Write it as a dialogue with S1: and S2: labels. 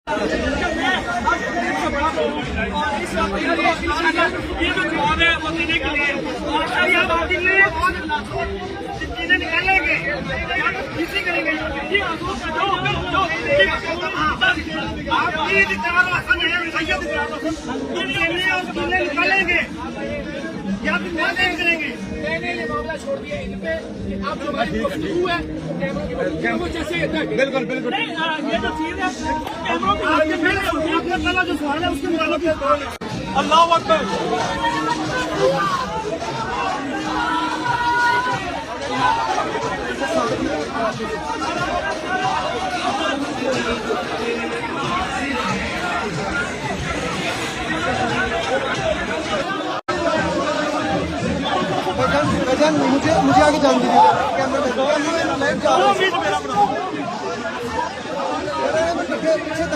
S1: ये जो जवाब है वो देने के लिए निकालेंगे इसी करेंगे निकालेंगे या फिर करेंगे। नहीं मामला छोड़ दिया इन पे। आप जो हमारी गुफ्तगू है कैमरों जैसे बिल्कुल बिल्कुल ये जो चीज है कैमरों पहला जो सवाल है उसके मुताबिक अल्लाह अकबर।
S2: मुझे आगे जान दीजिए।